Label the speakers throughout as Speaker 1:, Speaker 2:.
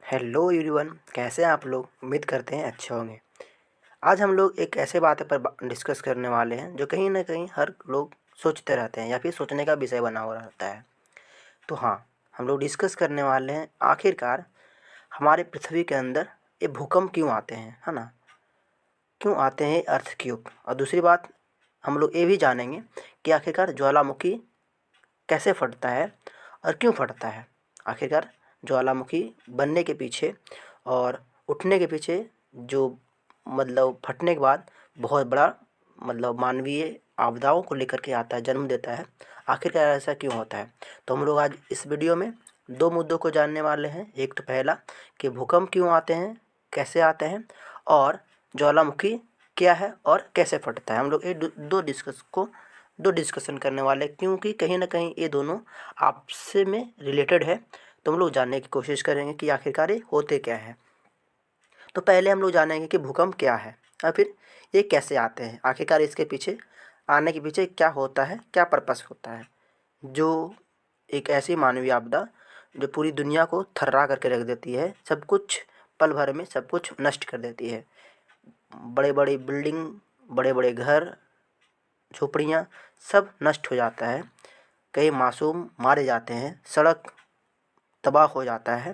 Speaker 1: Hello everyone, कैसे हैं आप लोग। उम्मीद करते हैं अच्छे होंगे। आज हम लोग एक ऐसे बात पर डिस्कस करने वाले हैं जो कहीं ना कहीं हर लोग सोचते रहते हैं या फिर सोचने का विषय बना हुआ रहता है। तो हाँ, हम लोग डिस्कस करने वाले हैं आखिरकार हमारे पृथ्वी के अंदर ये भूकंप क्यों आते हैं, है ना। क्यों आते हैं अर्थक्वेक। और दूसरी बात, हम लोग ये भी जानेंगे कि आखिरकार ज्वालामुखी कैसे फटता है और क्यों फटता है। आखिरकार ज्वालामुखी बनने के पीछे और उठने के पीछे जो फटने के बाद बहुत बड़ा मानवीय आपदाओं को लेकर के आता है, जन्म देता है। आखिरकार ऐसा क्यों होता है। तो हम लोग आज इस वीडियो में दो मुद्दों को जानने वाले हैं। एक तो पहला कि भूकंप क्यों आते हैं, कैसे आते हैं, और ज्वालामुखी क्या है और कैसे फटता है। हम लोग ये दो डिस्कशन करने वाले हैं, क्योंकि कहीं ना कहीं ये दोनों आपस में रिलेटेड है। तो हम लोग जानने की कोशिश करेंगे कि आखिरकार ये होते क्या है। तो पहले हम लोग जानेंगे कि भूकंप क्या है और फिर ये कैसे आते हैं। आखिरकार इसके पीछे आने के पीछे क्या होता है, क्या पर्पस होता है। जो एक ऐसी मानवीय आपदा जो पूरी दुनिया को थर्रा करके रख देती है, सब कुछ पल भर में सब कुछ नष्ट कर देती है। बड़े बड़े बिल्डिंग, बड़े बड़े घर, झोपड़ियाँ सब नष्ट हो जाता है। कई मासूम मारे जाते हैं, सड़क तबाह हो जाता है,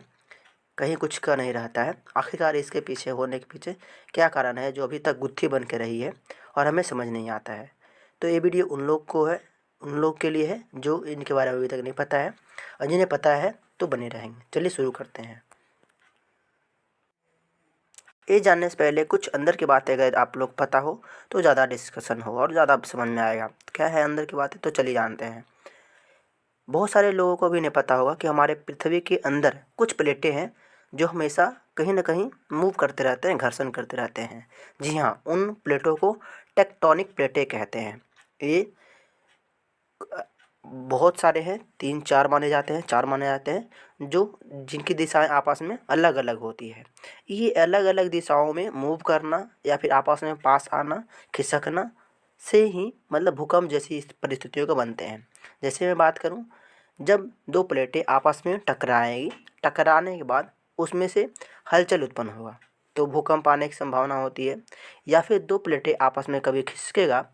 Speaker 1: कहीं कुछ का नहीं रहता है। आखिरकार इसके पीछे होने के पीछे क्या कारण है जो अभी तक गुत्थी बन के रही है और हमें समझ नहीं आता है। तो ये वीडियो उन लोग के लिए है जो इनके बारे में अभी तक नहीं पता है, और जिन्हें पता है तो बने रहेंगे। चलिए शुरू करते हैं। ये जानने से पहले कुछ अंदर की बातें अगर आप लोग पता हो तो ज़्यादा डिस्कशन हो और ज़्यादा समझ में आएगा। क्या है अंदर की बातें, तो चलिए जानते हैं। बहुत सारे लोगों को भी नहीं पता होगा कि हमारे पृथ्वी के अंदर कुछ प्लेटें हैं जो हमेशा कहीं ना कहीं मूव करते रहते हैं, घर्षण करते रहते हैं। जी हाँ, उन प्लेटों को टेक्टोनिक प्लेटें कहते हैं। ये बहुत सारे हैं, तीन चार माने जाते हैं, चार माने जाते हैं, जो जिनकी दिशाएं आपस में अलग अलग होती है। ये अलग अलग दिशाओं में मूव करना या फिर आपस में पास आना, खिसकना से ही भूकंप जैसी इस परिस्थितियों को बनते हैं। जैसे मैं बात करूं, जब दो प्लेटें आपस में टकराएंगी, टकराने के बाद उसमें से हलचल उत्पन्न होगा तो भूकंप आने की संभावना होती है। या फिर दो प्लेटें आपस में कभी खिसकेगा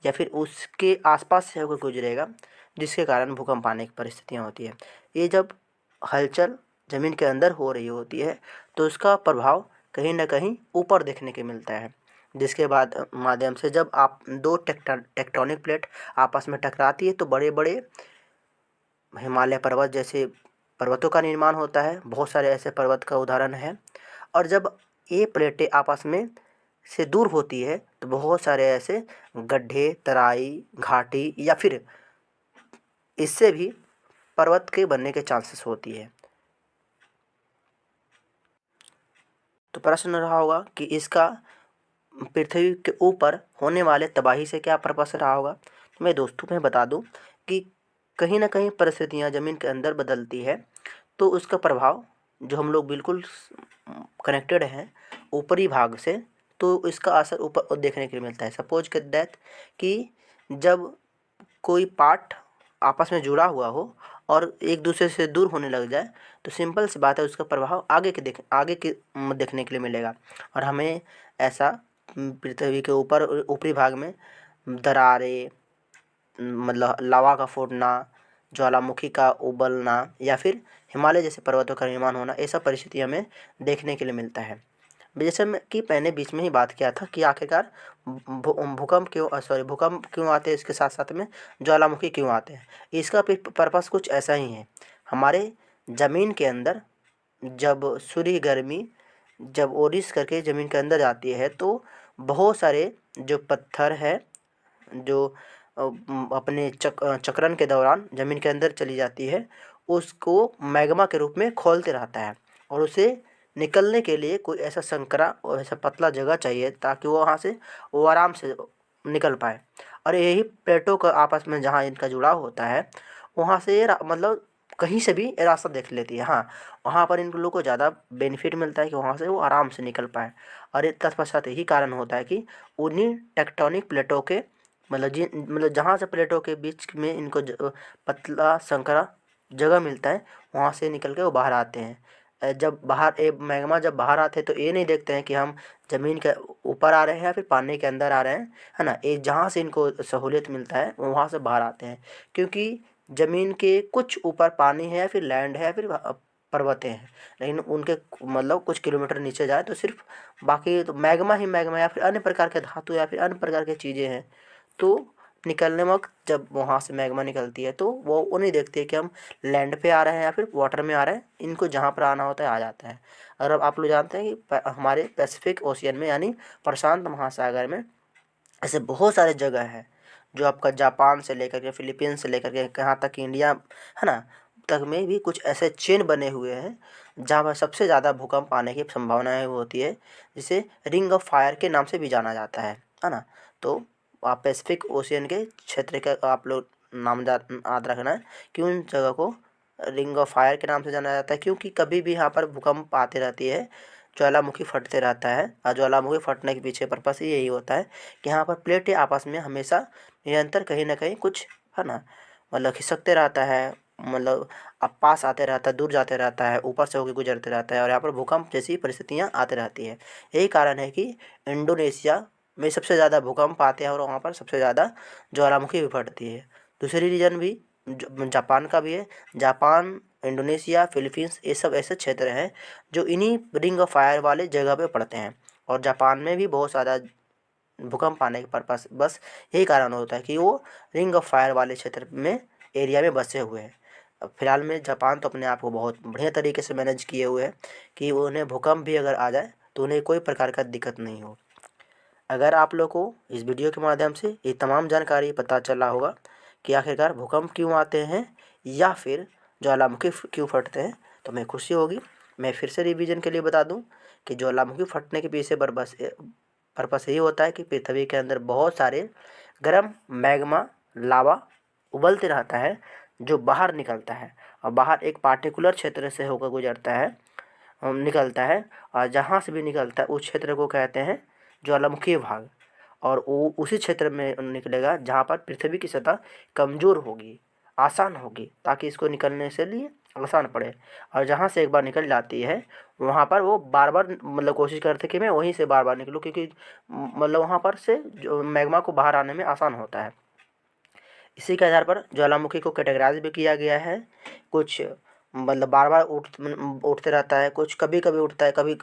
Speaker 1: या फिर उसके आसपास से होकर गुजरेगा, जिसके कारण भूकंप आने की परिस्थितियाँ होती है। ये जब हलचल ज़मीन के अंदर हो रही होती है तो उसका प्रभाव कहीं ना कहीं ऊपर देखने के मिलता है, जिसके बाद माध्यम से जब आप दो टेक्टोनिक प्लेट आपस में टकराती है तो बड़े बड़े हिमालय पर्वत जैसे पर्वतों का निर्माण होता है। बहुत सारे ऐसे पर्वत का उदाहरण है। और जब ये प्लेटें आपस में से दूर होती है तो बहुत सारे ऐसे गड्ढे, तराई, घाटी या फिर इससे भी पर्वत के बनने के चांसेस होती है। तो प्रश्न रहा होगा कि इसका पृथ्वी के ऊपर होने वाले तबाही से क्या पर्पस रहा होगा। तो मैं दोस्तों में बता दूं कि कहीं ना कहीं परिस्थितियां ज़मीन के अंदर बदलती है तो उसका प्रभाव जो हम लोग बिल्कुल कनेक्टेड हैं ऊपरी भाग से, तो इसका असर ऊपर देखने के लिए मिलता है। सपोज के दैट कि जब कोई पार्ट आपस में जुड़ा हुआ हो और एक दूसरे से दूर होने लग जाए तो सिंपल सी बात है, उसका प्रभाव आगे के देखने के लिए मिलेगा। और हमें ऐसा पृथ्वी के ऊपर ऊपरी भाग में दरारें, लावा का फूटना, ज्वालामुखी का उबलना या फिर हिमालय जैसे पर्वतों का निर्माण होना, ऐसा परिस्थिति हमें देखने के लिए मिलता है। जैसे मैं कि मैंने बीच में ही बात किया था कि आखिरकार भूकंप क्यों आते हैं, इसके साथ साथ में ज्वालामुखी क्यों आते हैं। इसका पर्पस कुछ ऐसा ही है। हमारे ज़मीन के अंदर जब सूर्य गर्मी जब ओरिस करके ज़मीन के अंदर जाती है तो बहुत सारे जो पत्थर है जो अपने चक्रण के दौरान ज़मीन के अंदर चली जाती है, उसको मैग्मा के रूप में खोलते रहता है। और उसे निकलने के लिए कोई ऐसा संकरा और ऐसा पतला जगह चाहिए ताकि वो वहाँ से वो आराम से निकल पाए। और यही प्लेटों का आपस में जहाँ इनका जुड़ाव होता है वहाँ से ये कहीं से भी ये रास्ता देख लेती है। हाँ, वहाँ पर इन लोगों को ज़्यादा बेनिफिट मिलता है कि वहाँ से वो आराम से निकल पाए। और ये तत्पश्चात यही कारण होता है कि उन्हीं टेक्टोनिक प्लेटों के जहाँ से प्लेटों के बीच में इनको पतला संकरा जगह मिलता है, वहाँ से निकल के वो बाहर आते हैं। जब बाहर मैग्मा जब बाहर आते हैं तो ये नहीं देखते हैं कि हम ज़मीन के ऊपर आ रहे हैं या फिर पानी के अंदर आ रहे हैं, है ना। ये जहाँ से इनको सहूलियत मिलता है वहाँ से बाहर आते हैं, क्योंकि ज़मीन के कुछ ऊपर पानी है या फिर लैंड है या फिर पर्वतें हैं, लेकिन उनके मतलब कुछ किलोमीटर नीचे जाए तो सिर्फ बाकी तो मैग्मा ही मैग्मा या फिर अन्य प्रकार के धातु या फिर अन्य प्रकार की चीज़ें हैं। तो निकलने वक्त जब वहाँ से मैग्मा निकलती है तो वो नहीं देखती है कि हम लैंड पे आ रहे हैं या फिर वाटर में आ रहे हैं, इनको जहाँ पर आना होता है आ जाता है। और अब आप लोग जानते हैं कि हमारे पैसिफिक ओशियन में यानी प्रशांत महासागर में ऐसे बहुत सारे जगह हैं, जो आपका जापान से लेकर के फिलीपींस से लेकर के कहाँ तक इंडिया, है ना, तक में भी कुछ ऐसे चेन बने हुए हैं जहाँ पर सबसे ज़्यादा भूकंप आने की संभावनाएं होती है, जिसे रिंग ऑफ फायर के नाम से भी जाना जाता है ना। तो आप पैसिफिक ओशियन के क्षेत्र का आप लोग नाम याद रखना है कि उन जगह को रिंग ऑफ फायर के नाम से जाना जाता है, क्योंकि कभी भी यहाँ पर भूकंप आते रहती है, ज्वालामुखी फटते रहता है। और ज्वालामुखी फटने के पीछे पर्पस यही होता है कि यहाँ पर प्लेटें आपस में हमेशा निरंतर कहीं ना कहीं कुछ, है ना, मतलब खिसकते रहता है, मतलब अब पास आते रहता है, दूर जाते रहता है, ऊपर से होकर गुजरते रहता है, और यहाँ पर भूकंप जैसी परिस्थितियाँ आती रहती है। यही कारण है कि इंडोनेशिया में सबसे ज़्यादा भूकंप आते हैं और वहाँ पर सबसे ज़्यादा ज्वालामुखी भी फटती है। दूसरी रीजन भी जापान का भी है। जापान, इंडोनेशिया, फिलीपींस, ये सब ऐसे क्षेत्र हैं जो इन्हीं रिंग ऑफ फायर वाले जगह पे पड़ते हैं। और जापान में भी बहुत ज़्यादा भूकंप आने के पर्पस बस यही कारण होता है कि वो रिंग ऑफ फायर वाले क्षेत्र में एरिया में बसे हुए हैं। अब फिलहाल में जापान तो अपने आप को बहुत बढ़िया तरीके से मैनेज किए हुए हैं कि उन्हें भूकंप भी अगर आ जाए तो उन्हें कोई प्रकार का दिक्कत नहीं हो। अगर आप लोग को इस वीडियो के माध्यम से ये तमाम जानकारी पता चला होगा कि आखिरकार भूकंप क्यों आते हैं या फिर ज्वालामुखी क्यों फटते हैं, तो हमें खुशी होगी। मैं फिर से रिवीजन के लिए बता दूं कि ज्वालामुखी फटने के पीछे पर्पस यही होता है कि पृथ्वी के अंदर बहुत सारे गर्म मैग्मा लावा उबलते रहता है, जो बाहर निकलता है और बाहर एक पार्टिकुलर क्षेत्र से होकर गुजरता है, निकलता है। और जहाँ से भी निकलता है उस क्षेत्र को कहते हैं ज्वालामुखी भाग। और वो उसी क्षेत्र में निकलेगा जहाँ पर पृथ्वी की सतह कमज़ोर होगी, आसान होगी, ताकि इसको निकलने से लिए आसान पड़े। और जहाँ से एक बार निकल जाती है वहाँ पर वो बार बार मतलब कोशिश करते कि मैं वहीं से बार बार निकलूँ, क्योंकि मतलब वहाँ पर से जो मैग्मा को बाहर आने में आसान होता है। इसी के आधार पर ज्वालामुखी को कैटेगराइज भी किया गया है। कुछ मतलब बार बार उठते रहता है, कुछ कभी कभी उठता है, कभी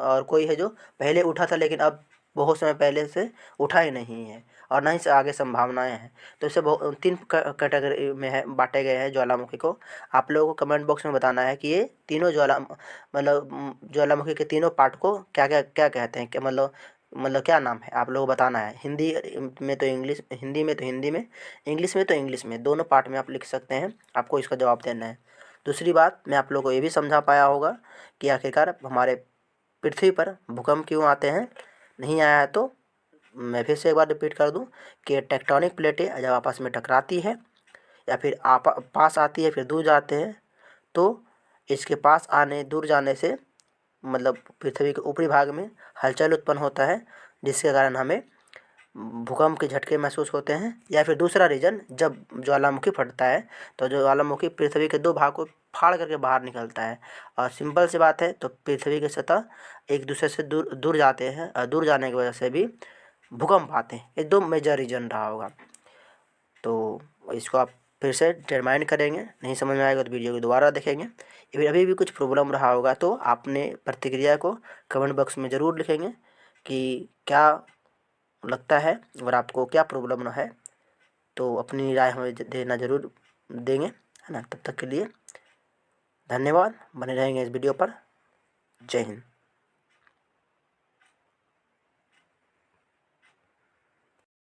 Speaker 1: और कोई है जो पहले उठा था लेकिन अब बहुत समय पहले से उठा ही नहीं है और ना ही से आगे संभावनाएं हैं। तो इसे तीन कैटेगरी में है बांटे गए हैं ज्वालामुखी को। आप लोगों को कमेंट बॉक्स में बताना है कि ये तीनों ज्वालामुखी के तीनों पार्ट को क्या क्या क्या कहते हैं, क्या मतलब क्या नाम है, आप लोग बताना है। हिंदी में तो इंग्लिश, हिंदी में तो हिंदी में, इंग्लिश में तो इंग्लिश में, दोनों पार्ट में आप लिख सकते हैं, आपको इसका जवाब देना है। दूसरी बात, मैं आप लोगों को ये भी समझा पाया होगा कि आखिरकार हमारे पृथ्वी पर भूकंप क्यों आते हैं। नहीं आया है तो मैं फिर से एक बार रिपीट कर दूं कि टेक्टोनिक प्लेटें जब आपस में टकराती है या फिर पास आती है फिर दूर जाते हैं, तो इसके पास आने दूर जाने से मतलब पृथ्वी के ऊपरी भाग में हलचल उत्पन्न होता है, जिसके कारण हमें भूकंप के झटके महसूस होते हैं। या फिर दूसरा रीज़न, जब ज्वालामुखी फटता है तो ज्वालामुखी पृथ्वी के दो भाग को फाड़ करके बाहर निकलता है। और सिंपल सी बात है, तो पृथ्वी की सतह एक दूसरे से दूर दूर जाते हैं और दूर जाने की वजह से भी भूकंप आते हैं। ये दो मेजर रीज़न रहा होगा। तो इसको आप फिर से डिटरमाइन करेंगे, नहीं समझ में आएगा तो वीडियो को दोबारा देखेंगे। फिर अभी भी कुछ प्रॉब्लम रहा होगा तो आपने प्रतिक्रिया को कमेंट बॉक्स में ज़रूर लिखेंगे कि क्या लगता है और आपको क्या प्रॉब्लम है। तो अपनी राय हमें देना ज़रूर देंगे, है ना। तब तक के लिए धन्यवाद, बने रहेंगे इस वीडियो पर। जय हिंद।